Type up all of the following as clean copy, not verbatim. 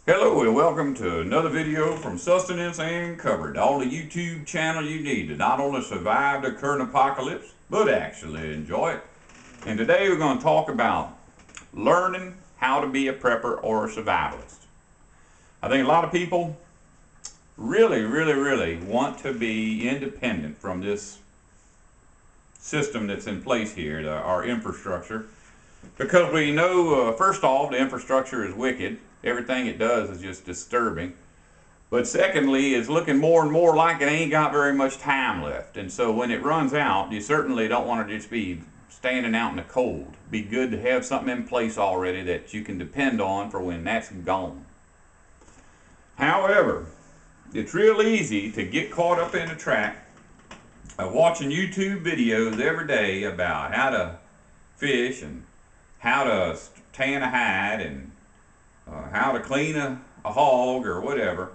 Hello and welcome to another video from Sustenance and Covered, all the YouTube channel you need to not only survive the current apocalypse, but actually enjoy it. And today we're going to talk about learning how to be a prepper or a survivalist. I think a lot of people really want to be independent from this system that's in place here, our infrastructure, because we know, first off, the infrastructure is wicked. Everything it does is just disturbing. But secondly, it's looking more and more like it ain't got very much time left. And so when it runs out, you certainly don't want to just be standing out in the cold. Be good to have something in place already that you can depend on for when that's gone. However, it's real easy to get caught up in the trap of watching YouTube videos every day about how to fish and how to tan a hide and how to clean a hog or whatever,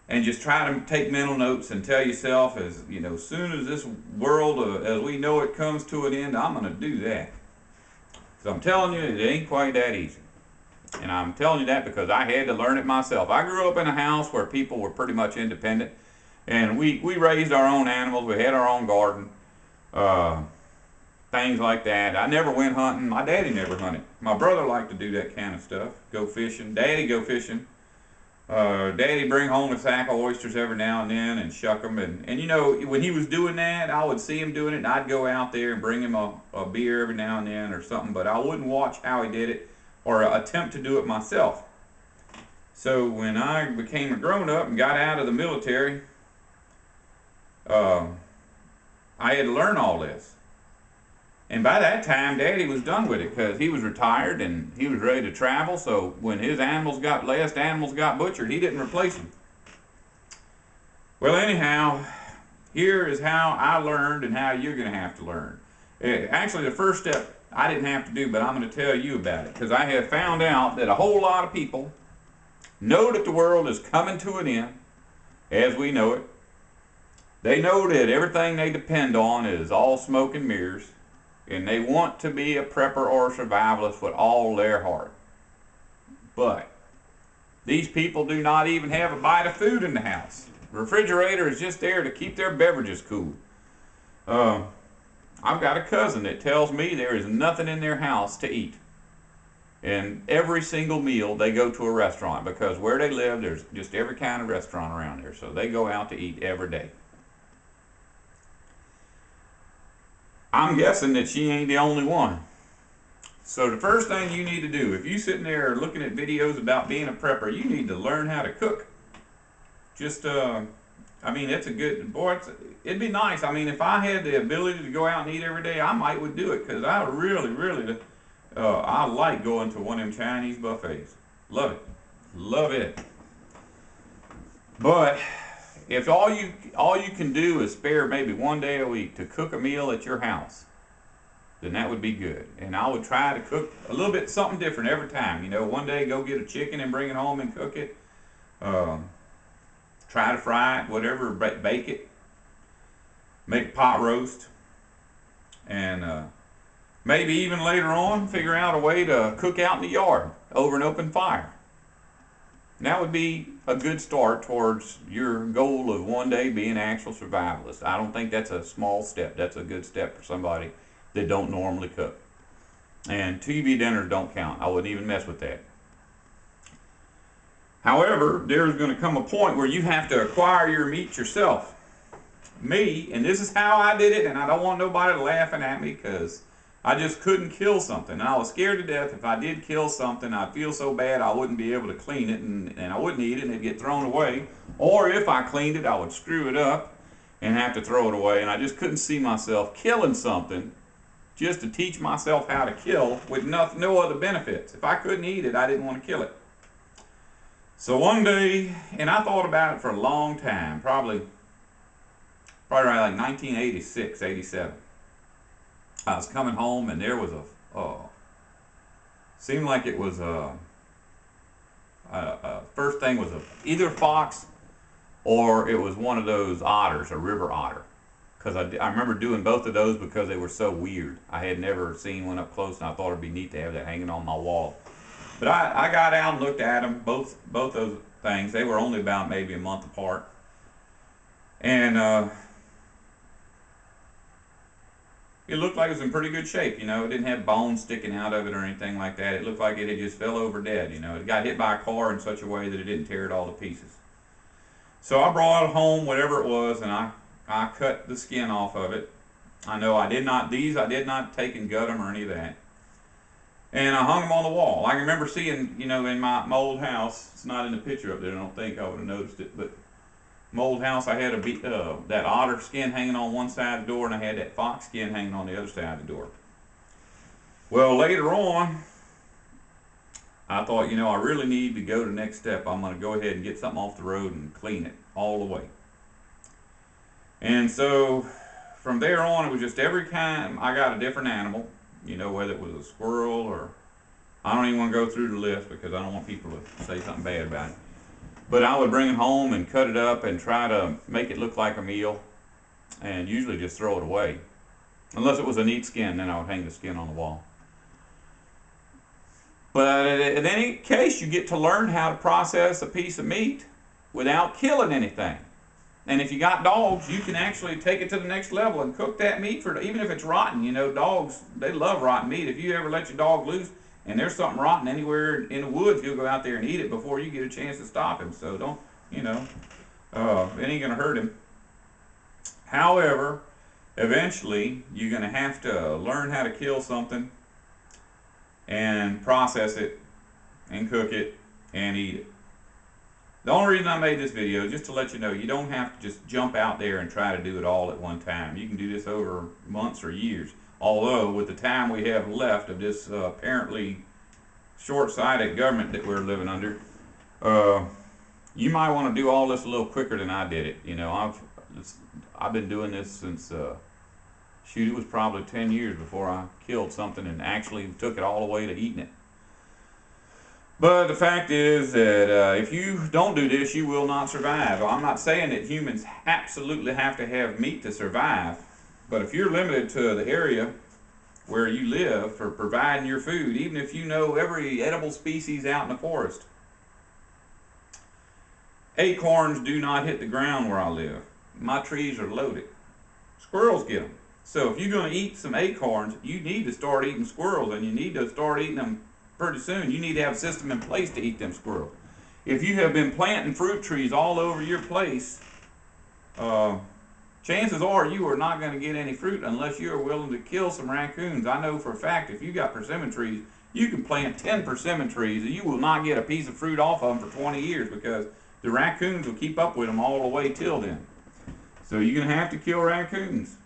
and just try to take mental notes and tell yourself, as you know, as soon as this world as we know it comes to an end, I'm going to do that. So I'm telling you, it ain't quite that easy. And I'm telling you that because I had to learn it myself. I grew up in a house where people were pretty much independent, and we raised our own animals. We had our own garden. Things like that. I never went hunting. My daddy never hunted. My brother liked to do that kind of stuff. Go fishing. Daddy go fishing. Daddy bring home a sack of oysters every now and then and shuck them. And you know, when he was doing that, I would see him doing it, and I'd go out there and bring him a beer every now and then or something, but I wouldn't watch how he did it or attempt to do it myself. So when I became a grown-up and got out of the military, I had to learn all this. And by that time, Daddy was done with it because he was retired and he was ready to travel. So when his last animals got butchered, he didn't replace them. Well, anyhow, here is how I learned and how you're going to have to learn. Actually, the first step I didn't have to do, but I'm going to tell you about it because I have found out that a whole lot of people know that the world is coming to an end as we know it. They know that everything they depend on is all smoke and mirrors. And they want to be a prepper or a survivalist with all their heart. But these people do not even have a bite of food in the house. The refrigerator is just there to keep their beverages cool. I've got a cousin that tells me there is nothing in their house to eat. And every single meal they go to a restaurant because where they live there's just every kind of restaurant around there. So they go out to eat every day. I'm guessing that she ain't the only one. So the first thing you need to do, if you're sitting there looking at videos about being a prepper, you need to learn how to cook. Just, I mean, it's a good, boy, it'd be nice. I mean, if I had the ability to go out and eat every day, I might would do it because I really, I like going to one of them Chinese buffets. Love it. Love it. But if all you can do is spare maybe one day a week to cook a meal at your house, then that would be good. And I would try to cook a little bit something different every time. You know, one day go get a chicken and bring it home and cook it. Try to fry it, whatever, bake it. Make a pot roast. And maybe even later on figure out a way to cook out in the yard over an open fire. And that would be a good start towards your goal of one day being an actual survivalist. I don't think that's a small step. That's a good step for somebody that don't normally cook. And TV dinners don't count. I wouldn't even mess with that. However, there's going to come a point where you have to acquire your meat yourself. Me, and this is how I did it, and I don't want nobody laughing at me because I just couldn't kill something. And I was scared to death if I did kill something, I'd feel so bad I wouldn't be able to clean it and I wouldn't eat it and it'd get thrown away. Or if I cleaned it, I would screw it up and have to throw it away. And I just couldn't see myself killing something just to teach myself how to kill with no other benefits. If I couldn't eat it, I didn't want to kill it. So one day, and I thought about it for a long time, probably around like 1986, 87. I was coming home and there was seemed like it was first thing was either a fox or it was one of those otters, a river otter. Because I remember doing both of those because they were so weird. I had never seen one up close and I thought it'd be neat to have that hanging on my wall. But I got out and looked at them, both those things. They were only about maybe a month apart. And it looked like it was in pretty good shape, you know. It didn't have bones sticking out of it or anything like that. It looked like it had just fell over dead, you know. It got hit by a car in such a way that it didn't tear it all to pieces. So I brought it home, whatever it was, and I cut the skin off of it. I know I did not take and gut them or any of that. And I hung them on the wall. I remember seeing, you know, in my old house, it's not in the picture up there, I don't think I would have noticed it, but my old house, I had that otter skin hanging on one side of the door, and I had that fox skin hanging on the other side of the door. Well, later on, I thought, you know, I really need to go to the next step. I'm going to go ahead and get something off the road and clean it all the way. And so from there on, it was just every time I got a different animal, you know, whether it was a squirrel or, I don't even want to go through the list because I don't want people to say something bad about it. But I would bring it home and cut it up and try to make it look like a meal, and usually just throw it away. Unless it was a neat skin, then I would hang the skin on the wall. But in any case, you get to learn how to process a piece of meat without killing anything. And if you got dogs, you can actually take it to the next level and cook that meat for, even if it's rotten. You know, dogs, they love rotten meat. If you ever let your dog loose and there's something rotten anywhere in the woods, he'll go out there and eat it before you get a chance to stop him. So don't, you know, it ain't gonna hurt him. However, eventually you're gonna have to learn how to kill something and process it and cook it and eat it. The only reason I made this video is just to let you know you don't have to just jump out there and try to do it all at one time. You can do this over months or years. Although, with the time we have left of this apparently short-sighted government that we're living under, you might want to do all this a little quicker than I did it. You know, I've been doing this since, shoot, it was probably 10 years before I killed something and actually took it all the way to eating it. But the fact is that if you don't do this, you will not survive. I'm not saying that humans absolutely have to have meat to survive, but if you're limited to the area where you live for providing your food, even if you know every edible species out in the forest, acorns do not hit the ground where I live. My trees are loaded. Squirrels get them. So if you're going to eat some acorns, you need to start eating squirrels, and you need to start eating them pretty soon. You need to have a system in place to eat them squirrels. If you have been planting fruit trees all over your place, chances are you are not going to get any fruit unless you are willing to kill some raccoons. I know for a fact if you got persimmon trees, you can plant 10 persimmon trees and you will not get a piece of fruit off of them for 20 years because the raccoons will keep up with them all the way till then. So you're going to have to kill raccoons.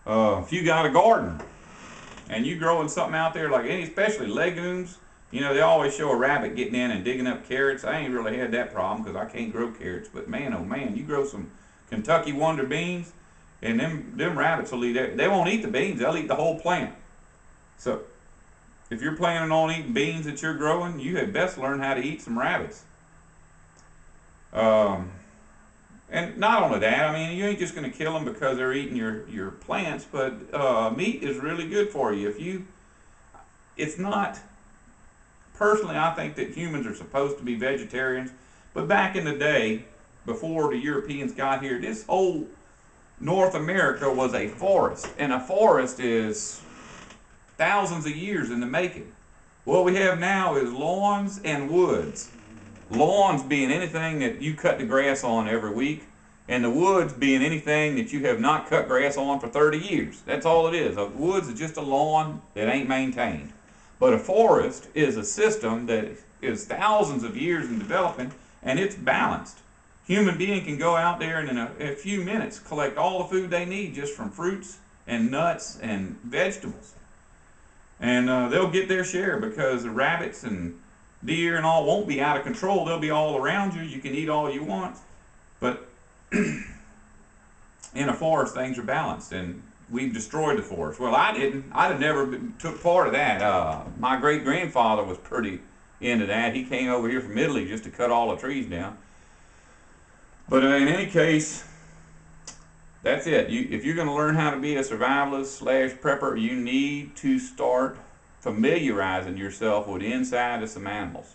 If you got a garden and you growing something out there like especially legumes, you know, they always show a rabbit getting in and digging up carrots. I ain't really had that problem because I can't grow carrots, but man, oh man, you grow some Kentucky Wonder beans and them rabbits will eat it. They won't eat the beans, they'll eat the whole plant. So if you're planning on eating beans that you're growing, you had best learn how to eat some rabbits. And not only that, I mean, you ain't just going to kill them because they're eating your plants, but meat is really good for you. It's not, personally, I think that humans are supposed to be vegetarians, but back in the day, before the Europeans got here, this whole North America was a forest, and a forest is thousands of years in the making. What we have now is lawns and woods. Lawns being anything that you cut the grass on every week, and the woods being anything that you have not cut grass on for 30 years. That's all it is. A woods is just a lawn that ain't maintained. But a forest is a system that is thousands of years in development, and it's balanced. Human being can go out there and in a few minutes collect all the food they need just from fruits and nuts and vegetables. And they'll get their share because the rabbits and deer and all won't be out of control. They'll be all around you. You can eat all you want. But in a forest, things are balanced, and we've destroyed the forest. Well, I didn't. I'd have never took part of that. My great-grandfather was pretty into that. He came over here from Italy just to cut all the trees down. But in any case, that's it. If you're going to learn how to be a survivalist / prepper, you need to start familiarizing yourself with the inside of some animals.